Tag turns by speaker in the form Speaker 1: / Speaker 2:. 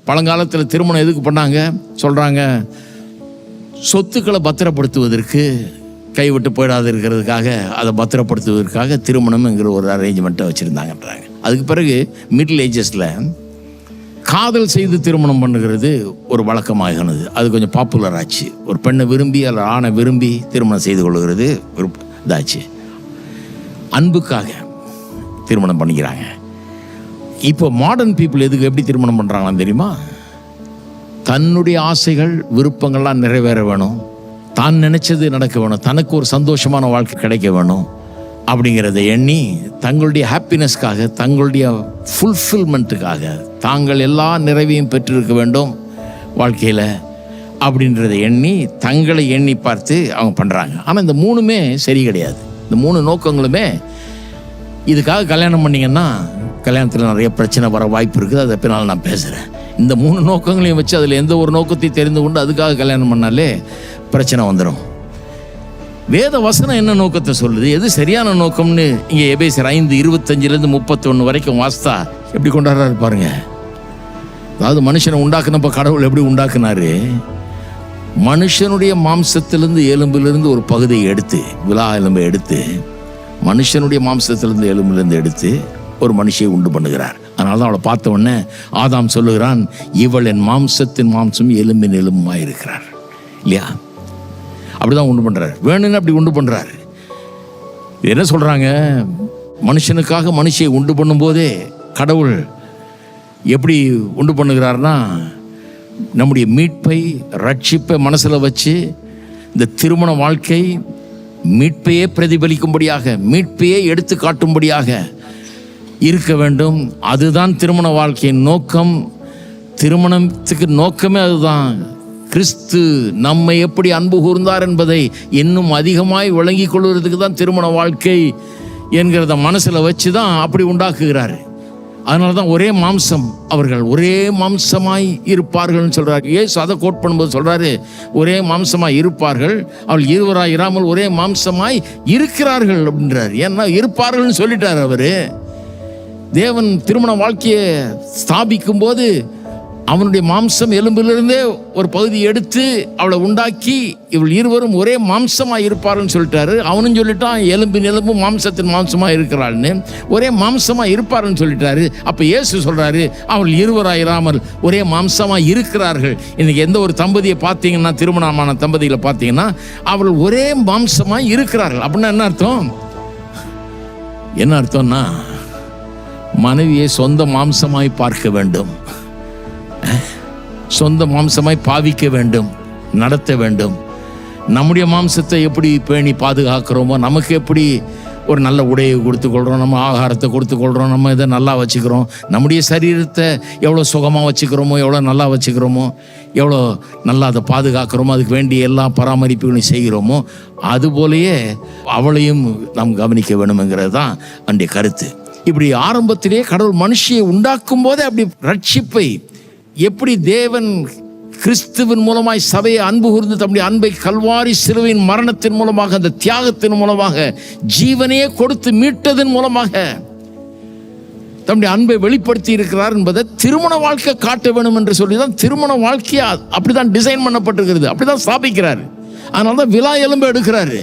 Speaker 1: பழங்காலத்தில் திருமணம் எதுக்கு பண்ணாங்க சொல்கிறாங்க? சொத்துக்களை பத்திரப்படுத்துவதற்கு, கைவிட்டு போயிடாது இருக்கிறதுக்காக, அதை பத்திரப்படுத்துவதற்காக திருமணம்ங்கிற ஒரு அரேஞ்ச்மெண்ட்டை வச்சுருந்தாங்கன்றாங்க. அதுக்கு பிறகு மிடில் ஏஜஸில் காதல் செய்து திருமணம் பண்ணுகிறது ஒரு வழக்கமாகினது. அது கொஞ்சம் பாப்புலர் ஆச்சு. ஒரு பெண்ணை விரும்பி அல்ல ஆணை விரும்பி திருமணம் செய்து கொள்கிறது ஒரு இதாச்சு. அன்புக்காக திருமணம் பண்ணிக்கிறாங்க. இப்போ மாடர்ன் பீப்புள் எதுக்கு எப்படி திருமணம் பண்ணுறாங்களான்னு தெரியுமா? தன்னுடைய ஆசைகள் விருப்பங்கள்லாம் நிறைவேற வேணும், தான் நினைச்சது நடக்க வேணும், தனக்கு ஒரு சந்தோஷமான வாழ்க்கை கிடைக்க வேணும் அப்படிங்கிறத எண்ணி தங்களுடைய ஹாப்பினஸ்க்காக, தங்களுடைய ஃபுல்ஃபில்மெண்ட்டுக்காக, தாங்கள் எல்லா நிறைவையும் பெற்றிருக்க வேண்டும் வாழ்க்கையில் அப்படின்றத எண்ணி தங்களை எண்ணி பார்த்து அவங்க பண்ணுறாங்க. ஆனால் இந்த மூணுமே சரி கிடையாது. இந்த மூணு நோக்கங்களுமே இதுக்காக கல்யாணம் பண்ணிங்கன்னா கல்யாணத்தில் நிறைய பிரச்சனை வர வாய்ப்பு இருக்குது. அதை பின்னால் நான் பேசுகிறேன். இந்த மூணு நோக்கங்களையும் வச்சு அதில் எந்த ஒரு நோக்கத்தையும் தெரிந்து கொண்டு அதுக்காக கல்யாணம் பண்ணாலே பிரச்சனை வந்துடும். வேத வசனம் என்ன நோக்கத்தை சொல்லுது, எது சரியான நோக்கம்னு இங்கே எபேசியர் 5:25-31 வரைக்கும் வாஸ்தா எப்படி கொண்டாடுறாரு பாருங்க. அதாவது மனுஷனை உண்டாக்குனப்ப கடவுள் எப்படி உண்டாக்குனாரு? மனுஷனுடைய மாம்சத்திலிருந்து எலும்பிலிருந்து ஒரு பகுதியை எடுத்து, விலா எலும்பை எடுத்து, மனுஷனுடைய மாம்சத்திலிருந்து எலும்பிலிருந்து எடுத்து ஒரு மனுஷியை உண்டு பண்ணுகிறார். அதனால தான் அவளை பார்த்த உடனே ஆதாம் சொல்லுகிறான், இவள் என் மாம்சத்தின் மாம்சம் எலும்பின் எலும்புமாய் இருக்கிறார். இல்லையா? அப்படிதான் உண்டு பண்றாரு. வேணும்னு அப்படி உண்டு பண்றாரு. என்ன சொல்றாங்க? மனுஷனுக்காக மனுஷியை உண்டு பண்ணும் போதே கடவுள் எப்படி உண்டு பண்ணுகிறார்னா, நம்முடைய மீட்பை ரட்சிப்பை மனசுல வச்சு இந்த திருமண வாழ்க்கை மீட்பையே பிரதிபலிக்கும்படியாக, மீட்பையே எடுத்து காட்டும்படியாக இருக்க வேண்டும். அதுதான் திருமண வாழ்க்கையின் நோக்கம். திருமணத்துக்கு நோக்கமே அதுதான். கிறிஸ்து நம்மை எப்படி அன்பு கூர்ந்தார் என்பதை இன்னும் அதிகமாய் விளங்கி கொள்வதற்கு தான் திருமண வாழ்க்கை என்கிறத மனசில் வச்சு தான் அப்படி உண்டாக்குகிறாரு. அதனால தான் ஒரே மாம்சம், அவர்கள் ஒரே மாம்சமாய் இருப்பார்கள் சொல்றாரு. ஏசு அதை கோட் பண்ணும்போது சொல்றாரு, ஒரே மாம்சமாய் இருப்பார்கள், அவள் இருவராய் இராமல் ஒரே மாம்சமாய் இருக்கிறார்கள் அப்படின்றார். ஏன்னா இருப்பார்கள்னு சொல்லிட்டார் அவரு. தேவன் திருமண வாழ்க்கையை ஸ்தாபிக்கும் போது அவனுடைய மாம்சம் எலும்பிலிருந்தே ஒரு பகுதி எடுத்து அவளை உண்டாக்கி இவள் இருவரும் ஒரே மாம்சமாக இருப்பாருன்னு சொல்லிட்டாரு. அவனும் சொல்லிட்டான், எலும்பின் எலும்பும் மாம்சத்தின் மாம்சமாக இருக்கிறாள்னு, ஒரே மாம்சமாக இருப்பாருன்னு சொல்லிட்டாரு. அப்போ இயேசு சொல்கிறாரு, அவள் இருவராயிராமல் ஒரே மாம்சமாக இருக்கிறார்கள். இன்னைக்கு எந்த ஒரு தம்பதியை பார்த்தீங்கன்னா, திருமணமான தம்பதிகளை பார்த்தீங்கன்னா, அவள் ஒரே மாம்சமாக இருக்கிறார்கள். அப்படின்னா என்ன அர்த்தம்? என்ன அர்த்தம்னா, மனைவியை சொந்த மாம்சமாய் பார்க்க வேண்டும், சொந்த மாம்சமாய் பாவிக்க வேண்டும், நடத்த வேண்டும். நம்முடைய மாம்சத்தை எப்படி பேணி பாதுகாக்கிறோமோ, நமக்கு எப்படி ஒரு நல்ல உடையை கொடுத்துக்கொள்கிறோம், நம்ம ஆகாரத்தை கொடுத்துக்கொள்கிறோம், நம்ம இதை நல்லா வச்சுக்கிறோம், நம்முடைய சரீரத்தை எவ்வளோ சுகமாக வச்சுக்கிறோமோ, எவ்வளோ நல்லா வச்சுக்கிறோமோ, எவ்வளோ நல்லா அதை பாதுகாக்கிறோமோ, அதுக்கு வேண்டிய எல்லா பராமரிப்புகளையும் செய்கிறோமோ, அதுபோலேயே அவளையும் நாம் கவனிக்க வேணுங்கிறது தான் அவனுடைய கருத்து. இப்படி ஆரம்பத்திலே கடவுள் மனுஷியை உண்டாக்கும் போதே அப்படி ரட்சிப்பை எப்படி தேவன் கிறிஸ்துவின் மூலமாய் சபையை அன்பு கூர்ந்து தம்முடைய அன்பை கல்வாரி சிலுவையின் மரணத்தின் மூலமாக, அந்த தியாகத்தின் மூலமாக, ஜீவனையே கொடுத்து மீட்டதன் மூலமாக தம்முடைய அன்பை வெளிப்படுத்தி இருக்கிறார் என்பதை திருமண வாழ்க்கை காட்ட வேணும் என்று சொல்லிதான் திருமண வாழ்க்கையை அப்படிதான் டிசைன் பண்ணப்பட்டிருக்கிறது, அப்படிதான் ஸ்தாபிக்கிறார். அதனால தான் விலா எலும்பு எடுக்கிறாரு.